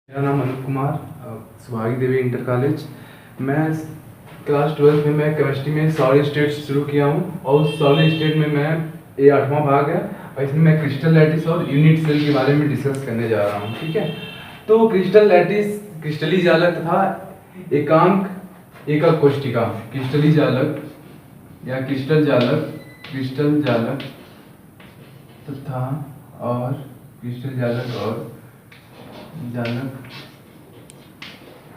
मेरा नाम अनूप कुमार, सुहागी देवी inter college. मैं क्लास 12 में मैं केमिस्ट्री में सॉलिड स्टेट शुरू किया हूँ और उस सॉलिड स्टेट में मैं ये 8वां भाग है और इसमें मैं क्रिस्टल लैटिस और यूनिट सेल के बारे में डिस्कस करने जा रहा हूँ। ठीक है, तो क्रिस्टल लैटिस क्रिस्टली जालक तथा एकांक एकक कोष्ठिका। क्रिस्टली जालक या क्रिस्टल जालक तथा और क्रिस्टल जालक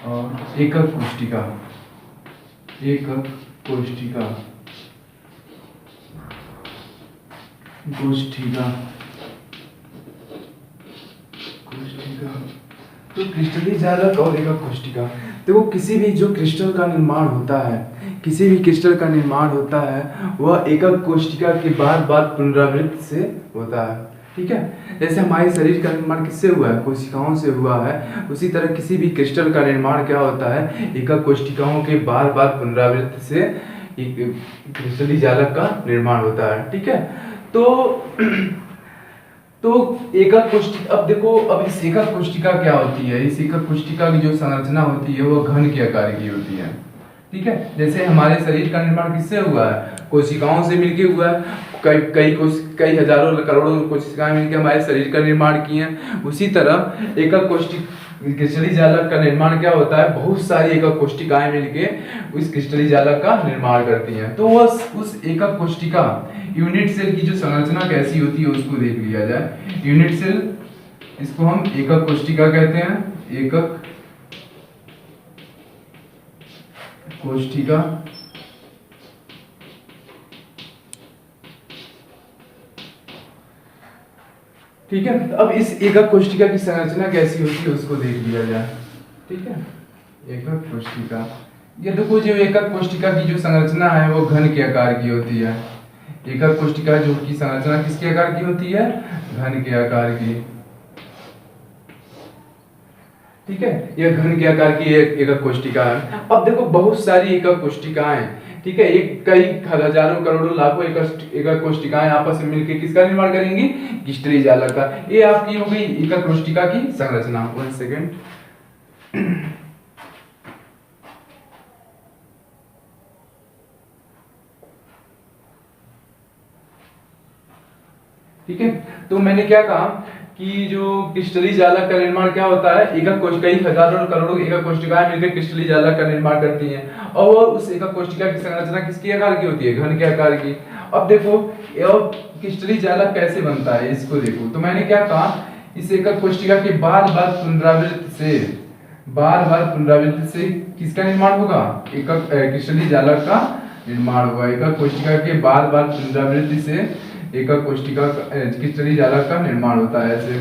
और एकक कोष्ठिका। तो क्रिस्टली जालक और एकक कोष्ठिका, देखो किसी भी जो क्रिस्टल का निर्माण होता है वह एकक कोष्ठिका के बाद पुनरावृत्ति से होता है। ठीक है, जैसे हमारे शरीर का निर्माण किससे हुआ है? कोशिकाओं से हुआ है। उसी तरह किसी भी क्रिस्टल का निर्माण क्या होता है? एकक कोशिकाओं के बार पुनरावृत्ति से क्रिस्टली जालक का निर्माण होता है। ठीक है, तो एकक कोशिका, अब देखो अब इस एकक कोशिका क्या होती है? इस एकक कोशिका की जो संरचना होती है वो घन के आकार की होती है। ठीक है, जैसे हमारे शरीर का निर्माण किससे हुआ है? कोशिकाओं से मिलके हुआ है। कई हजारों करोड़ों कोशिकाएं मिलकर हमारे शरीर का निर्माण की हैं। उसी तरह एकक क्रिस्टली जालक का निर्माण क्या होता है? बहुत सारी एकक कोशिकाएं मिलके उस क्रिस्टली जालक का निर्माण करती हैं। तो उस एकक कोशिका यूनिट सेल की जो संरचना कैसी होती है उसको देख लिया जाए। यूनिट सेल, इसको हम एकक कोशिका कहते हैं। एकक कोशिका ठीक है, अब इस एकक कोशिका की संरचना कैसी होती है उसको देख लिया जाए। ठीक है, एकक कोशिका, ये देखो जो एकक कोशिका की जो संरचना है वो घन के आकार की होती है। एकक कोशिका जो की संरचना किसके आकार की होती है? घन के आकार की। ठीक है, यह घन के आकार की एकक कोशिका है। अब देखो बहुत सारी एकक कोशिकाएं, ठीक है, एक कई हजारों करोड़ों लाखों एकक कोशिकाएं आपस में मिलकर किसका निर्माण करेंगी? क्रिस्टली जालक का। ये आपकी हो गई एकक कोशिका की संरचना। 1 सेकेंड। ठीक है, तो मैंने क्या कहा कि जो क्रिस्टली जालक का निर्माण क्या होता है? एकक कोशिका, कई हजारों करोड़ों एकक कोशिकाएं मिलकर क्रिस्टली जालक का निर्माण करती हैं और उस एकक कोशिका की संरचना किसके आकार की होती है? घन के आकार की। अब देखो क्रिस्टली जालक कैसे बनता है इसको देखो। तो मैंने क्या कहा, इस एकक कोशिका के बार पुनरावृत्ति से किसका निर्माण होगा? एकक क्रिस्टली जालक का निर्माण होगा। एकक कोशिका के बार पुनरावृत्ति से एकक कोशिका क्रिस्टली जालक का निर्माण होता है ऐसे।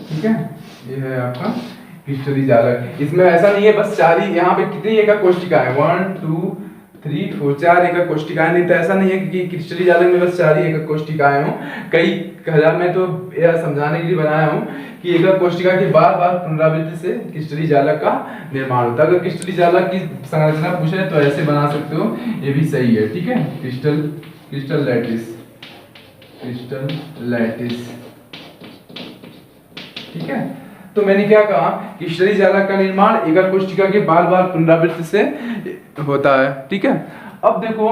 ठीक है, ये है आपका क्रिस्टली जालक। इसमें ऐसा नहीं है बस चार ही, यहाँ पे कितनी एकक कोशिका है? 1 2 3 4 4 एकक कोशिकाएं। नहीं तो ऐसा नहीं है कि क्रिस्टली जालक में बस 4 ही एकक कोशिकाएं हो। कई हजार, मैं तो यह समझाने के लिए बनाया हूँ कि एकक कोशिका के बार पुनरावृत्ति से क्रिस्टली जालक का निर्माण होता है। अगर क्रिस्टली जालक की संरचना पूछे तो ऐसे बना सकते हो, ये भी सही है। ठीक है, क्रिस्टल लैटिस। ठीक है, तो मैंने क्या कहा, क्रिस्टली जालक का निर्माण एकक कोशिका के बार पुनरावृत्ति से होता है। ठीक है, अब देखो,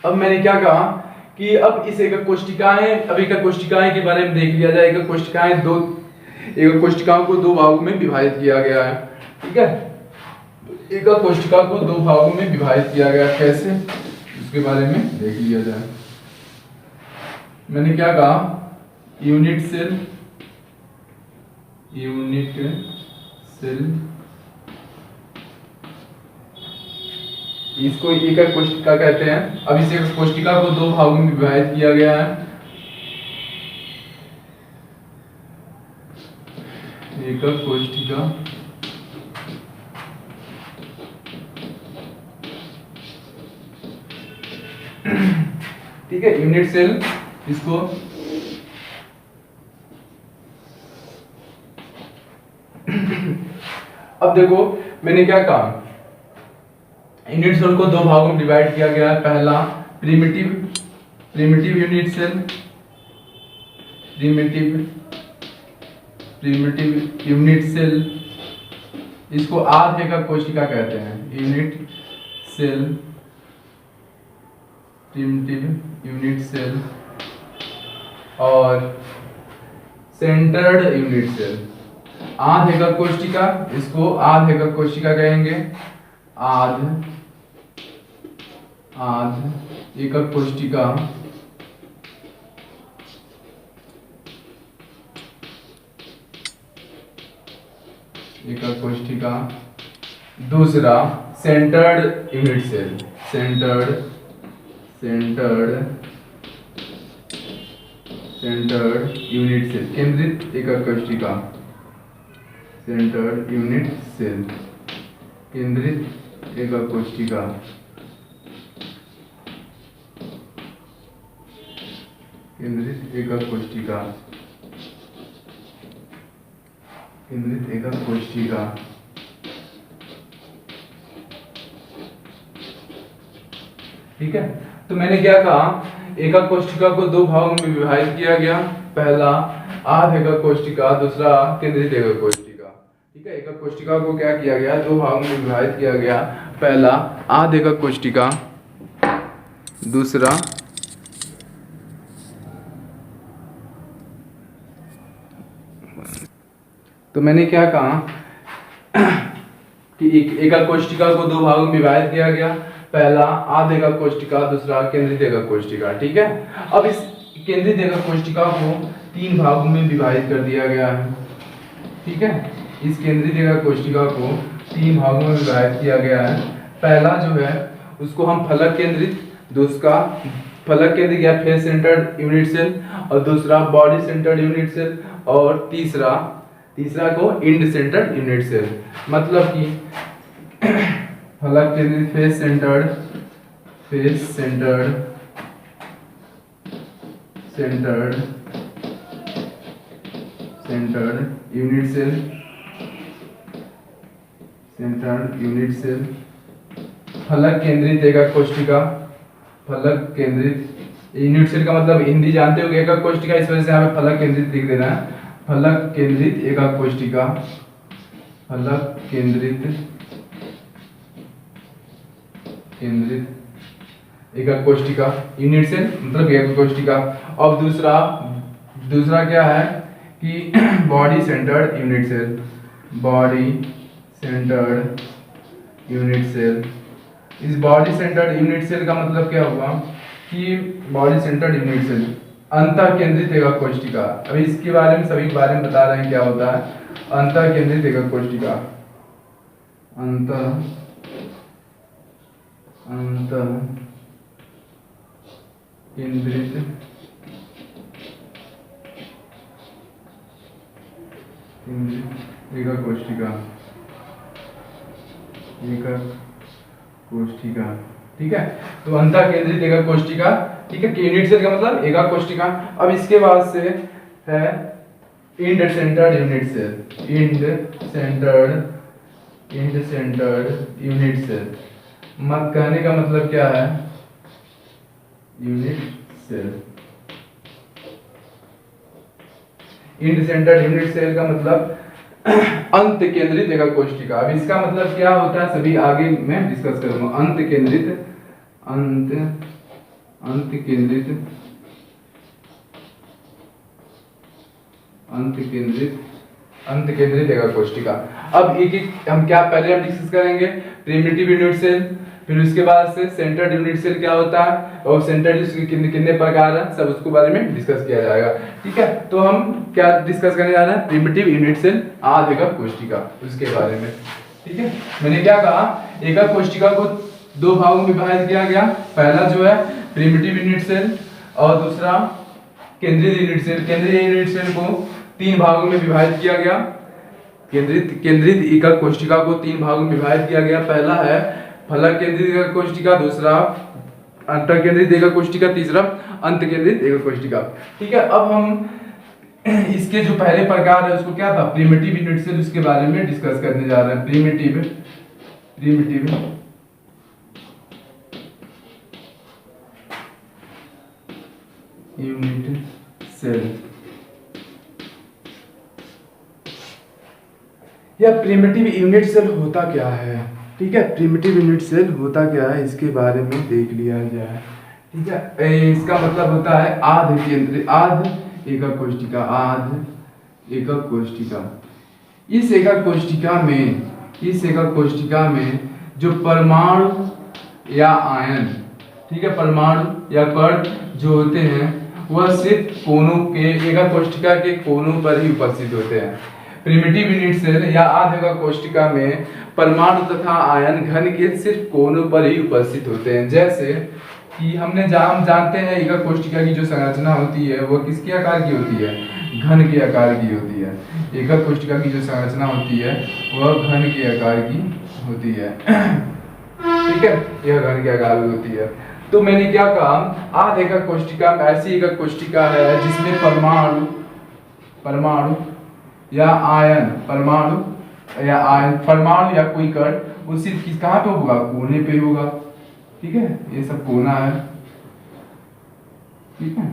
अब मैंने क्या कहा कि अब इस एकक कोशिकाएं के बारे में देख लिया जाए। एकक कोशिकाओं को दो भागों में विभाजित किया गया है। ठीक है, एकक कोशिका को दो भागों में विभाजित किया गया, कैसे उसके बारे में देख लिया जाए। मैंने क्या कहा, यूनिट सेल इसको एकक कोशिका कहते हैं। अब इस एकक कोशिका को दो भागों में विभाजित किया गया है। एकक कोशिका ठीक है, यूनिट सेल, इसको अब देखो मैंने क्या कहा, यूनिट सेल को दो भागों में डिवाइड किया गया है। पहला primitive unit cell, primitive unit cell, इसको आध एकक कोशिका कहते हैं। Unit cell, primitive unit cell और सेंटर्ड यूनिट सेल। आध एकक कोशिका, इसको आध एकक कोशिका कहेंगे। आध एकक कोशिका, एकक कोशिका। दूसरा centred unit cell, centred unit cell, केंद्रित एकक कोशिका। सेंटर्ड यूनिट सेल, केंद्रित एकक कोशिका। केंद्रित एकक कोशिका, केंद्रित एकक कोशिका। ठीक है, तो मैंने क्या कहा, एकक कोशिका को दो भागों में विभाजित किया गया। पहला आध एकक कोशिका, दूसरा केंद्रित एकक कोशिका। ठीक है, एकक कोशिका को क्या किया गया, दो भागों में विभाजित किया गया। पहला आध एकक कोशिका, दूसरा तो मैंने क्या कहा कि एकक कोशिका को दो भागों में विभाजित किया गया। पहला आध एकक कोशिका, दूसरा केंद्रित एकक कोशिका। ठीक है, अब इस केंद्रित एकक कोशिका को तीन भागों में विभाजित कर दिया गया है। ठीक है, इस केंद्रित एकक कोशिका को तीन भागों में विभाजित किया गया है। पहला जो है उसको हम फलक केंद्रित, दूसरा फलक केंद्रित या फेस सेंटर्ड यूनिट सेल, और दूसरा बॉडी सेंटर्ड यूनिट सेल, और तीसरा को इंड सेंटर्ड यूनिट सेल। मतलब कि फलक केंद्रित, फेस सेंटर्ड यूनिट सेल, फलक केंद्रित एकक कोशिका। फलक केंद्रित यूनिट सेल का मतलब हिंदी जानते हो एकक कोशिका, इस वजह से हमें फलक केंद्रित लिख देना है। फलक केंद्रित एकक कोशिका, फलक केंद्रित एकक कोशिका, यूनिट सेल मतलब एकक कोशिका। अब दूसरा क्या है कि body centred unit cell, body centred unit cell. इस बॉडी सेंटर्ड यूनिट सेल का मतलब क्या हुआ कि बॉडी सेंटर्ड यूनिट सेल अंतः केंद्रित एकक कोशिका। अभी इसके बारे में सभी के बारे में बता रहे हैं क्या होता है अंतः केंद्रित एकक कोशिका। अंतः केंद्रित एकक कोशिका, ठीक है। तो अंतः केंद्रित एकक कोशिका, ठीक है। यूनिट सेल का मतलब एकक कोशिका। अब इसके बाद से है end centred unit cell, end centred unit cell. मत कहने का मतलब क्या है, unit cell, end centred unit cell का मतलब अंत केंद्रित एकक कोशिका। अब इसका मतलब क्या होता है सभी आगे मैं डिस्कस करूंगा। अंत केंद्रित एकक कोशिका। अब एक हम क्या पहले हम डिस्कस करेंगे प्रिमिटिव यूनिट सेल, फिर उसके बाद से सेंटर्ड यूनिट सेल क्या होता है और सेंटर्ड कितने प्रकार है सब उसके बारे में डिस्कस किया जाएगा। ठीक है, तो हम क्या डिस्कस करने जा रहे हैं, प्रिमिटिव यूनिट सेल आध एकक कोशिका उसके बारे में। ठीक है, मैंने क्या कहा एकक कोशिका को दो भागों में विभाजित किया गया। पहला जो है प्रिमिटिव यूनिट सेल और दूसरा केंद्रित यूनिट सेल। केंद्रीय यूनिट सेल को तीन भागों में विभाजित किया गया। केंद्रित एकक कोशिका को तीन भागों में विभाजित किया गया। पहला है फलक केंद्रित एकक कोशिका, दूसरा अंतः केंद्रित एकक कोशिका, तीसरा अंत केंद्रित एकक कोशिका। ठीक है, अब हम इसके जो पहले प्रकार है उसको क्या था प्रिमिटिव यूनिट सेल, उसके बारे में डिस्कस करने जा रहे हैं। प्रिमिटिव यूनिट सेल या प्रिमिटिव यूनिट सेल होता क्या है, ठीक है। प्रिमिटिव यूनिट सेल होता क्या है इसके बारे में देख लिया जाए, ठीक है। इसका मतलब होता है आध केंद्र, आध एकक कोशिका, आध एकक कोशिका। इस एकक कोशिका में जो परमाणु या आयन, ठीक है, परमाणु या कण जो होते हैं वह सिर्फ कोनों के, एकक कोशिका के कोनों पर ही उपस्थित होते हैं। प्रिमिटिव यूनिट सेल या आध एकक कोशिका में परमाणु तथा आयन घन के सिर्फ कोनों पर ही उपस्थित होते हैं। जैसे कि हम जानते हैं एकक कोशिका की जो संरचना होती है वह किसके आकार की होती है, घन के आकार की होती है। एकक कोशिका की जो संरचना होती है वह घन के आकार की होती है, ठीक है, यह घन के आकार की होती है। तो मैंने क्या कहा, आध एकक कोशिका ऐसी एकक कोशिका है जिसमें परमाणु या आयन, परमाणु या कोई कण वो सिर्फ कहाँ पे होगा, कोने पे होगा, ठीक है। ये सब कोना है, ठीक है।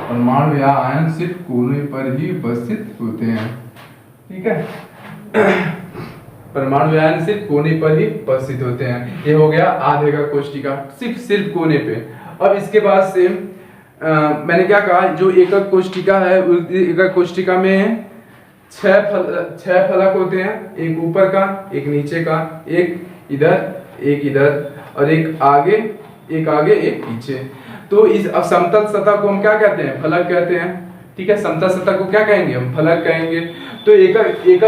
परमाणु या आयन सिर्फ कोने पर ही उपस्थित होते हैं, ठीक है। परमाणु या आयन सिर्फ कोने पर ही उपस्थित होते हैं। ये हो गया आध एकक कोशिका, सिर्फ कोने पे। अब इसके बाद से मैंने क्या कहा, जो एकक कोशिका है उस एकक कोशिका में छह फलक होते हैं, एक ऊपर का, एक नीचे का, एक इधर और एक आगे एक पीछे। तो इस समतल सतह को हम क्या कहते हैं, फलक कहते हैं, ठीक है। समतल सतह को क्या कहेंगे, हम फलक कहेंगे। तो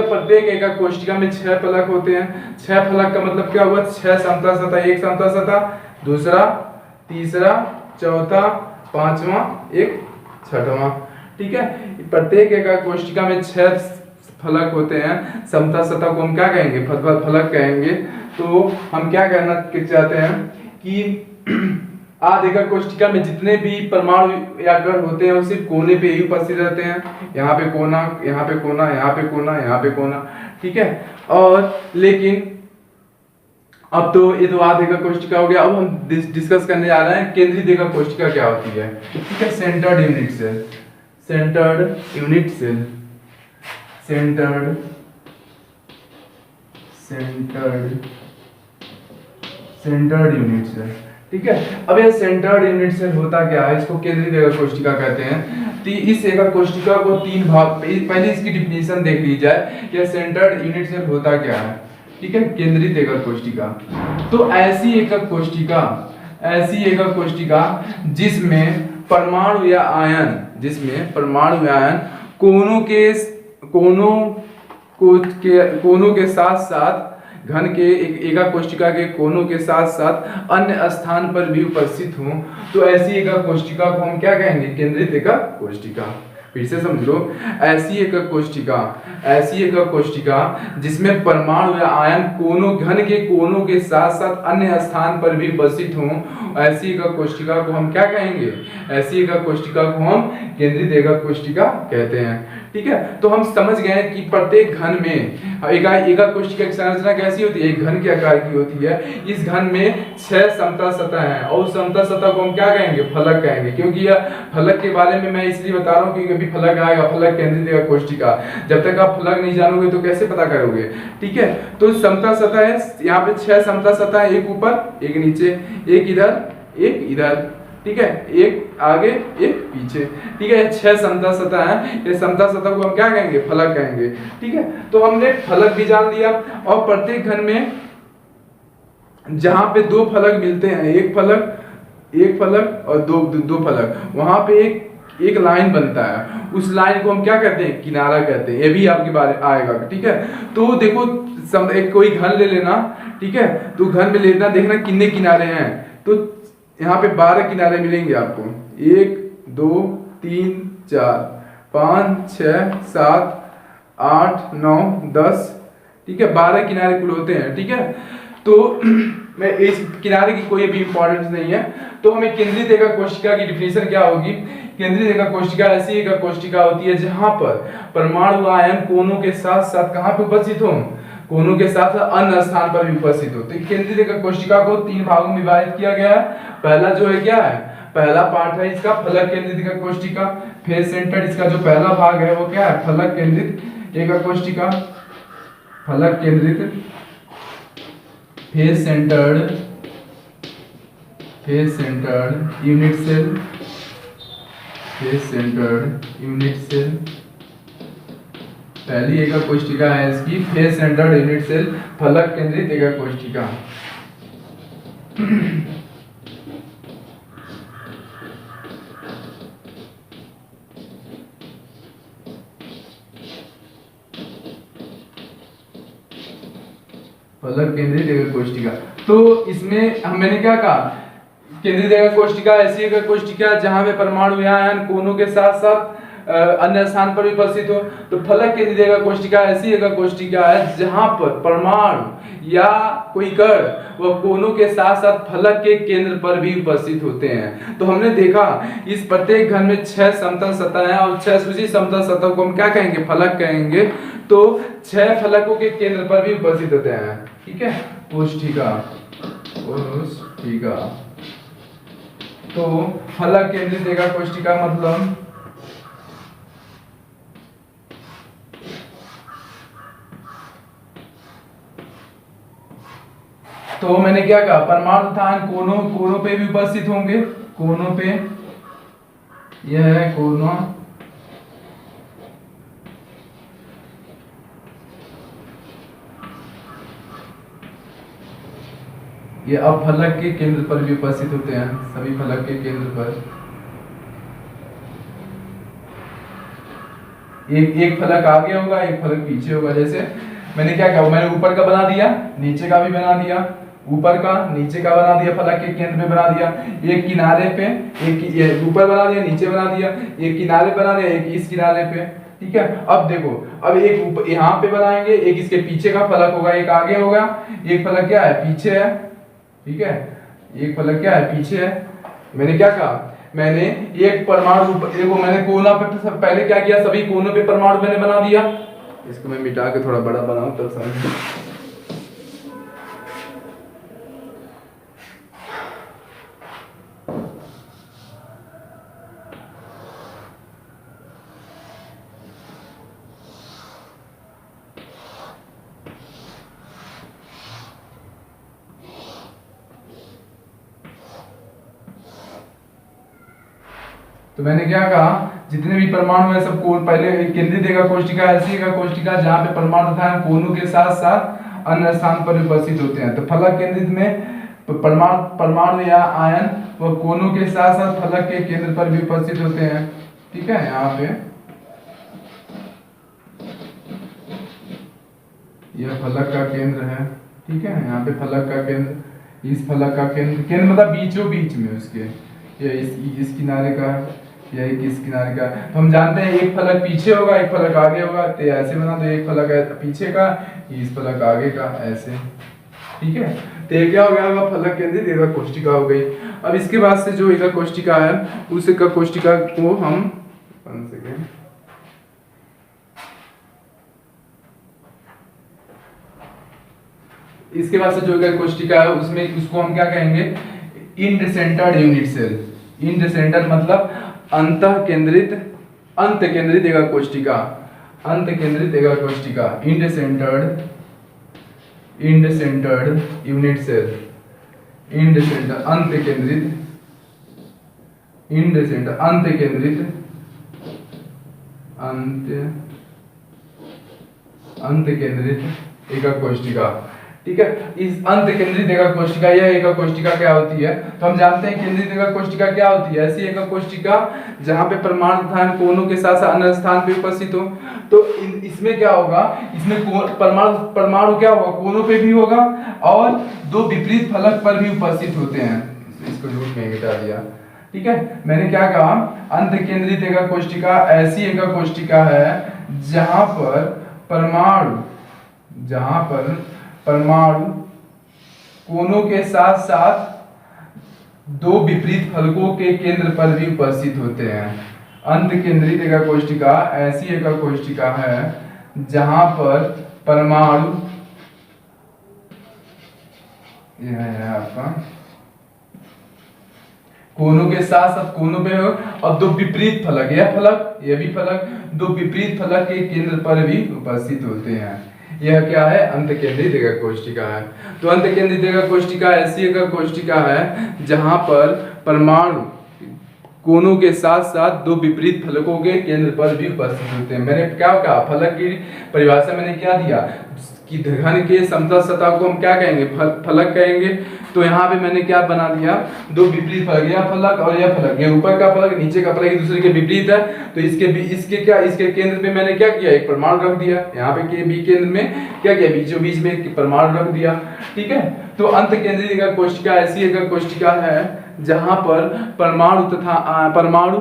प्रत्येक एकक कोशिका में 6 फलक होते हैं। 6 फलक का मतलब क्या हुआ, 6 समतल सतह, एक समतल सतह, दूसरा, तीसरा, चौथा, पांचवा, एक छठवां, ठीक है। प्रत्येक एकक कोशिका में 6 फलक होते हैं। समतल सतह को हम क्या कहेंगे, फलक कहेंगे। तो हम क्या कहना चाहते हैं कि आध एकक कोशिका में जितने भी परमाणु या कण होते हैं वो सिर्फ कोने पे ही उपस्थित रहते हैं। यहाँ पे कोना, यहाँ पे कोना, यहाँ पे कोना, यहाँ पे कोना, ठीक है। और लेकिन अब तो ये तो आध एकक कोशिका हो गया। अब हम डिस्कस करने जा रहे हैं केंद्रित एकक कोशिका क्या होती है, ठीक है। Centred unit cell, centred unit cell, ठीक है। अब ये सेंटर्ड यूनिट सेल होता क्या है, इसको केंद्रित एकक कोशिका कहते हैं। तो इस एकक कोशिका को 3 भाग, पहले इसकी डिफिनीशन देख ली जाए, यह सेंटर्ड यूनिट सेल होता क्या है, ठीक है। केंद्रित एकक कोशिका तो ऐसी एकक कोशिका जिसमें परमाणु या आयन कोनों के साथ साथ घन के एकक कोशिका के कोनों के साथ साथ अन्य स्थान पर भी उपस्थित हों, तो ऐसी एकक कोशिका को हम क्या कहेंगे, केंद्रित एकक कोशिका। फिर से समझ लो, ऐसी एकक कोशिका जिसमें परमाणु या आयन घन के कोनों के साथ साथ अन्य स्थान पर भी उपस्थित हों, ऐसी एकक कोशिका को हम क्या कहेंगे, ऐसी एकक कोशिका को हम केंद्रित एकक कोशिका कहते हैं, ठीक है। तो हम समझ गए कि प्रत्येक घन में एकक कोशिका की संरचना कैसी होती है, एक घन के आकार की होती है। इस घन में 6 समतल सतह हैं और समतल सतह को हम क्या कहेंगे, फलक कहेंगे। क्योंकि यह फलक के बारे में मैं इसलिए बता रहा हूँ क्योंकि अभी फलक आएगा, फलक केंद्रित एकक कोशिका। जब तक आप फलक नहीं जानोगे तो कैसे पता करोगे, ठीक है। तो समतल सतह है, यहाँ पे 6 समतल सतह है, एक ऊपर, एक नीचे, एक इधर, ठीक है, एक आगे एक पीछे, ठीक है। 6 समतल सतह है, ये समतल सतह को हम क्या कहेंगे, फलक कहेंगे, ठीक है। तो हमने फलक भी जान लिया। और प्रत्येक घन में जहां पे 2 फलक मिलते हैं, एक फलक और दो फलक, वहां पे एक लाइन बनता है। उस लाइन को हम क्या कहते हैं, किनारा कहते हैं। ये भी आपके बारे आएगा, ठीक है। तो देखो, एक कोई घन ले लेना, ठीक है। तो घन में लेना, देखना कितने किनारे हैं। तो यहाँ पे 12 किनारे मिलेंगे आपको, 1 2 3 4 5 6 7 8 9 10, ठीक है। 12 किनारे कुल होते हैं, ठीक है। तो मैं इस किनारे की कोई भी इंपॉर्टेंस नहीं है। तो हमें केंद्रित एकक कोशिका की डिफिनीशन क्या होगी, केंद्रित एकक कोशिका ऐसी एकक कोशिका होती है जहां पर परमाणु आयन कोनों के साथ साथ कहां पे उपस्थित हो, कोनों के साथ अन्य स्थान पर भी उपस्थित हो। तो केंद्रित एकाग्र कोशिका को 3 भागों में विभाजित किया गया है। पहला जो है क्या है, पहला पार्ट है इसका फलक केंद्रित एकाग्र कोशिका, फेस सेंटर्ड। इसका जो पहला भाग है वो क्या है, फलक केंद्रित एकाग्र कोशिका, फलक केंद्रित face centred unit cell, face centred unit cell. पहली एकाग्र कोशिका है इसकी फेस सेंटर्ड यूनिट सेल, फलक केंद्रित एकाग्र कोशिका। फलक केंद्रित एकाग्र कोशिका। तो इसमें मैंने क्या कहा, केंद्रित एकाग्र कोशिका ऐसी एकाग्र कोशिका जहां पे परमाणु या आयन कोनों के साथ साथ अन्य स्थान पर भी उपस्थित हो। तो फलक केंद्रित एकाग्र कोशिका ऐसी एकाग्र कोशिका है जहां पर परमाणु या कोई कण वह कोनों के साथ साथ फलक के केंद्र पर भी उपस्थित होते हैं। तो हमने देखा इस प्रत्येक घन में 6 समतल सतह है और 6 सूची समतल सतह को हम क्या कहेंगे, फलक कहेंगे। तो 6 फलकों के केंद्र पर भी उपस्थित होते हैं। ठीक है, कोशिका। तो फलक केंद्रित एकाग्र कोशिका मतलब तो मैंने क्या कहा, परमाणु तथा कोनों पे भी उपस्थित होंगे, कोनों पे, यह है कोनों, ये अब फलक के केंद्र पर भी उपस्थित होते हैं, सभी फलक के केंद्र पर। एक फलक आगे होगा, एक फलक पीछे होगा। जैसे मैंने क्या कहा, मैंने ऊपर का बना दिया, नीचे का भी बना दिया, ऊपर का नीचे का बना दिया, फलक के केंद्र में बना दिया। एक किनारे पे, एक ऊपर बना दिया, नीचे बना दिया, एक किनारे बना दिया, एक इस किनारे पे। ठीक है, अब देखो, अब एक यहाँ पे बनाएंगे, एक इसके पीछे का फलक होगा, एक आगे होगा, एक फलक क्या है, पीछे है। ठीक है, एक फलक क्या है, पीछे है। मैंने क्या कहा, मैंने एक परमाणु, देखो मैंने कोना पे पहले क्या किया, सभी कोनों पे परमाणु मैंने बना दिया। इसको मैं मिटा के थोड़ा बड़ा बनाऊं तब समझ। तो मैंने क्या कहा, जितने भी परमाणु है सब कोण, पहले केंद्रित एकाग्र कोशिका ऐसी एकाग्र कोशिका जहां पे परमाणु तथा कोनों के साथ साथ अन्य स्थान पर उपस्थित होते हैं। तो फलक केंद्रित में परमाणु या आयन वह कोनों के साथ साथ फलक के केंद्र पर भी उपस्थित होते हैं। ठीक है, यहाँ पे यह फलक का केंद्र है। ठीक है, यहाँ पे फलक का केंद्र, इस फलक का केंद्र मतलब बीचों बीच में उसके, या इस किनारे का, या इस किनारे का। तो हम जानते हैं एक फलक पीछे होगा, एक फलक आगे होगा। तो ऐसे बना दो, एक फलक है पीछे का, इस फलक आगे का, ऐसे। ठीक है, तो ये क्या हो गया, फलक केंद्रित एकाग्र कोशिका हो गई। अब इसके बाद से जो एकाग्र कोशिका है उस एकाग्र कोशिका को हम इसके बाद से जो एकाग्र कोशिका है उसमें उसको हम क्या कहेंगे, end centred unit cell. End centre मतलब अंत केंद्रित एकाग्र कोशिका, अंत केंद्रित एकाग्र कोशिका, end centred unit cell, end centre अंत केंद्रित, इंड सेंटर अंत केंद्रित, अंत केंद्रित एकाग्र कोशिका। ठीक है, इस अंत केंद्रित एकाग्र कोशिका, यह एकाग्र कोशिका क्या होती है, तो हम जानते हैं केंद्रित एकाग्र कोशिका क्या होती है, ऐसी एकाग्र कोशिका जहां पे परमाणु तथा कोनों के साथ साथ अन्य स्थान पे उपस्थित हो। तो इसमें क्या होगा, इसमें परमाणु क्या होगा, कोनों पे भी होगा और दो विपरीत फलक पर भी उपस्थित होते हैं। इसको झूठ में मिटा दिया। ठीक है, मैंने क्या कहा, अंत केंद्रित एकाग्र कोशिका ऐसी एकाग्र कोशिका है जहां पर परमाणु कोनों के साथ साथ दो विपरीत फलकों के केंद्र पर भी उपस्थित होते हैं। अंत केंद्रित एकाग्र कोशिका ऐसी एकाग्र कोशिका है जहां पर परमाणु यह है आपका कोनों के साथ साथ कोनों पे हो, और दो विपरीत फलक, यह भी फलक दो विपरीत फलक के केंद्र पर भी उपस्थित होते हैं। यह क्या है? अंत केंद्रित एकक कोष्ठिका है। तो अंत केंद्रित एकक कोष्ठिका ऐसी एकक कोष्ठिका है जहां पर परमाणु कोनों के साथ साथ दो विपरीत फलकों के केंद्र पर भी उपस्थित होते हैं। मैंने क्या कहा? फलक की परिभाषा मैंने क्या दिया कि घन के समतल सतह को हम क्या कहेंगे? फलक कहेंगे। तो यहाँ पे मैंने क्या बना दिया? दो विपरीत फलक, यह फलक और यह फलक, ये ऊपर का फलक नीचे का फलक एक दूसरे के विपरीत है। तो इसके केंद्र में मैंने क्या किया? एक परमाणु रख दिया। यहाँ पे के बी केंद्र में क्या किया? बीचों बीच में एक परमाणु रख दिया। ठीक है। तो अंत केंद्रित एकक कोष्ठिका ऐसी एकक कोष्ठिका है जहां पर परमाणु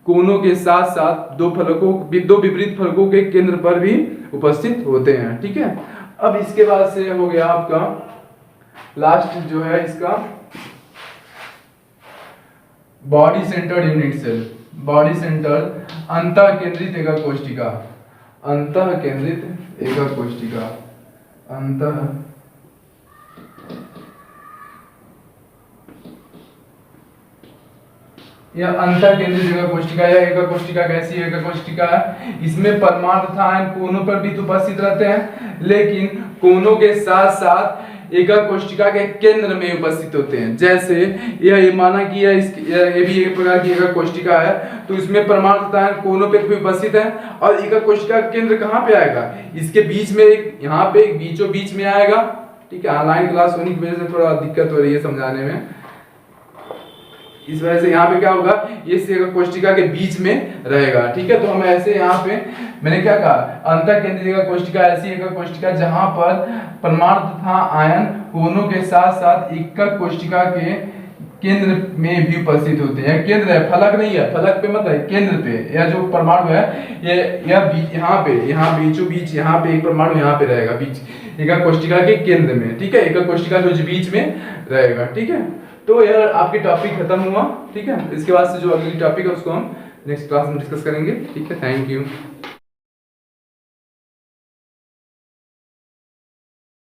कोनों के साथ साथ दो विपरीत फलकों के केंद्र पर भी उपस्थित होते हैं। ठीक है। अब इसके बाद से हो गया आपका लास्ट जो है इसका body centred unit cell, body centred अंतः केंद्रित एकक कोष्ठिका, अंतः केंद्रित एकक कोष्ठिका, अंतः यह अंतर केंद्रित एकक कोष्ठिका। यह एकक कोष्ठिका कैसी एकक कोष्ठिका है? इसमें परमाणु तथा आयन कोनों पर भी उपस्थित रहते हैं, लेकिन कोनों के साथ साथ एकक कोष्ठिका के केंद्र में उपस्थित होते हैं। जैसे यह माना कि यह भी एक प्रकार की एकक कोष्ठिका है, तो इसमें परमाणु तथा आयन कोनों पे भी उपस्थित है। और एकक कोष्ठिका का केंद्र कहाँ पे आएगा? इसके बीच में एक, यहाँ पे एक बीचों बीच में आएगा। ठीक है। ऑनलाइन क्लास होने की वजह से थोड़ा दिक्कत हो रही है समझाने में, इस वजह से यहाँ पे क्या होगा? ये एकक कोष्ठिका के बीच में रहेगा। ठीक है। तो हम ऐसे यहाँ पे मैंने क्या कहा? अंतर केंद्रित एकक कोष्ठिका ऐसी एकक कोष्ठिका जहां पर परमाणु तथा आयन कोनों के साथ साथ एकक कोष्ठिका के केंद्र में भी उपस्थित होते हैं। केंद्र है, फलक नहीं है, फलक पे मत है, केंद्र पे। यह जो परमाणु है यहाँ बीचों बीच यहाँ पे एक परमाणु यहाँ पे रहेगा बीच एकक कोष्ठिका के केंद्र में। ठीक है। एकक कोष्ठिका जो बीच में रहेगा। ठीक है। तो यह आपकी टॉपिक खत्म हुआ। ठीक है। इसके बाद से जो अगली टॉपिक है उसको हम नेक्स्ट क्लास में डिस्कस करेंगे। ठीक है। Thank you.